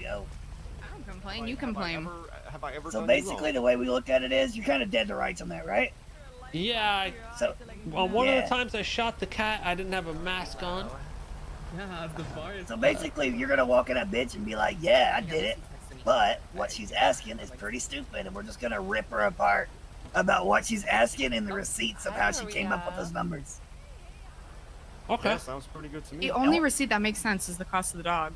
go. I don't complain. You complain. Have I ever So done basically, you the way we look at it is, you're kind of dead to rights on that, right? Yeah. So On one of the times I shot the cat, I didn't have a mask on. Yeah, the bar is. So basically, you're gonna walk in that bitch and be like, "Yeah, I did it," but what she's asking is pretty stupid, and we're just gonna rip her apart about what she's asking and the receipts of how she came up with those numbers. Okay. Yeah, sounds pretty good to me. The only receipt that makes sense is the cost of the dog.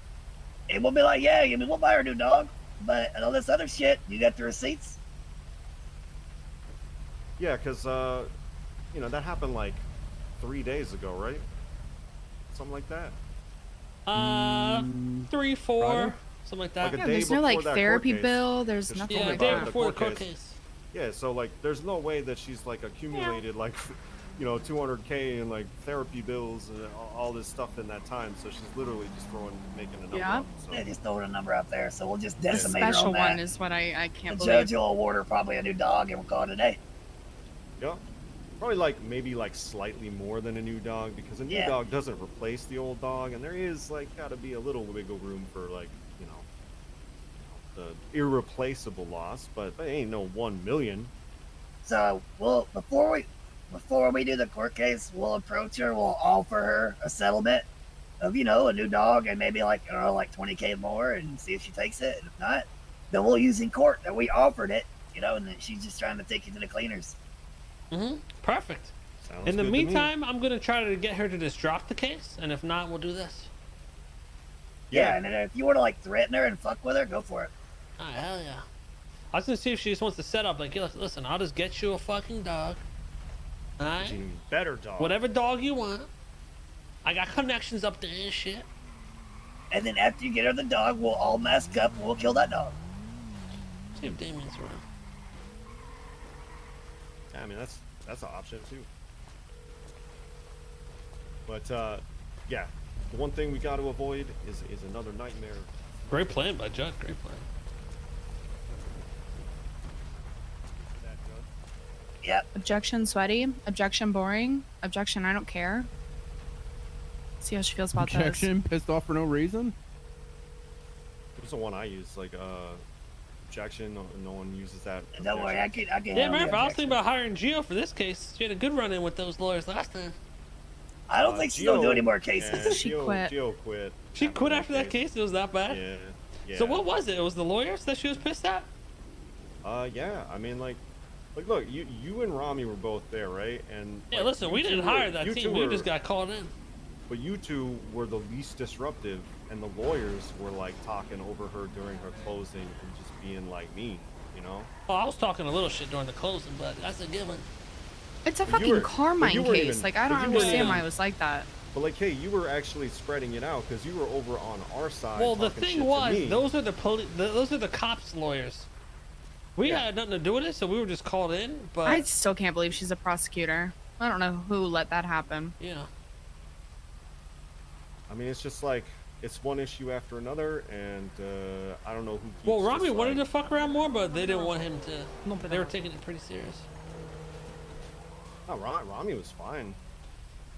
And we'll be like, "Yeah, I mean, we'll buy her a new dog, but all this other shit, you got the receipts?" Yeah, because, you know, that happened like 3 days ago, right? Something like that. 3, 4, something like that. Like a Yeah, day there's no before like that therapy court case. bill. There's nothing Yeah, like day that. before the court case. Yeah, so like, there's no way that she's like accumulated like, you know, 200K in like therapy bills and all this stuff in that time. So she's literally just making a number up. So. Yeah, just throwing a number out there. So we'll just The decimate her special on that. one is what I can't The believe. judge will award her probably a new dog, and we'll call it a day. Yeah. Probably like maybe like slightly more than a new dog, because a new dog doesn't replace the old dog, and there is like got to be a little wiggle room for like, you know, the irreplaceable loss, but it ain't no 1 million. So we'll before we do the court case, we'll approach her. We'll offer her a settlement of, you know, a new dog and maybe like, like 20K more, and see if she takes it. And if not, then we'll use in court that we offered it, you know, and then she's just trying to take it to the cleaners. Perfect. Sounds In the good to me. meantime, I'm gonna try to get her to just drop the case, and if not, we'll do this. Yeah, and then if you want to like threaten her and fuck with her, go for it. Oh, hell yeah. I was gonna see if she just wants to set up like, listen, I'll just get you a fucking dog. Alright? Even better dog. Whatever dog you want. I got connections up there and shit. And then after you get her the dog, we'll all mask up and we'll kill that dog. See if Damien's around. I mean, that's an option too. But yeah, the one thing we got to avoid is another nightmare. Great plan by Judd. Great plan. Yep. Objection, sweaty. Objection, boring. Objection, I don't care. See how she feels about Objection, pissed off for no reason. What's the one I use? Like objection. No one uses that. Don't worry, I can. Yeah, man. I was thinking about hiring Gio for this case. She had a good run-in with those lawyers last time. I don't think she's gonna do any more cases. Yeah, She quit. Gio quit. She quit after that case? It was that bad? Yeah. So what was it? It was the lawyers that she was pissed at? Yeah. I mean, like, look, you and Rami were both there, right? And Yeah, like, listen, we didn't hire that team. We were, just got called in. But you two were the least disruptive, and the lawyers were like talking over her during her closing and just being like mean, you know? Oh, I was talking a little shit during the closing, but that's a given. It's a But you fucking were- Carmine but you weren't case. even- Like, I but don't you weren't understand even- why it was like that. But like, hey, you were actually spreading it out because you were over on our side. Well, the talking thing shit to was, me. those are the those are the cops' lawyers. We had nothing to do with it, so we were just called in. But I still can't believe she's a prosecutor. I don't know who let that happen. yeah, I mean, it's just like it's one issue after another, and I don't know who. Keeps well, Rami just, wanted like, to fuck around more, but they didn't want him to. They were taking it pretty serious. No, Rami was fine.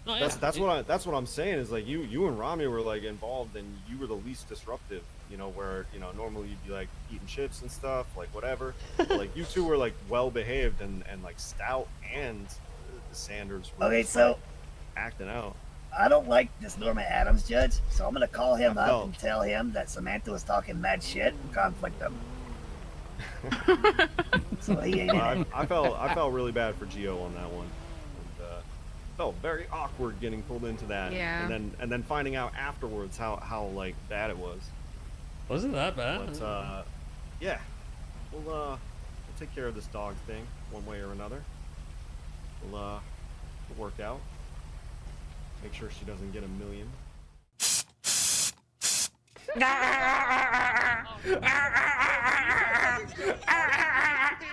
Oh, yeah. That's what I'm saying is like you and Rami were like involved, and you were the least disruptive. You know, where normally you'd be like eating chips and stuff, like whatever. But, like you two were like well behaved and like Stout and the Sanders were Okay, just, so like, acting out. I don't like this Norman Adams judge, so I'm gonna call him I up felt- and tell him that Samantha was talking mad shit and conflict him. So he ain't in it. I felt really bad for Gio on that one. And, felt very awkward getting pulled into that. Yeah. And then finding out afterwards how like bad it was. Wasn't that bad? But yeah, we'll take care of this dog thing one way or another. We'll work out. Make sure she doesn't get $1 million.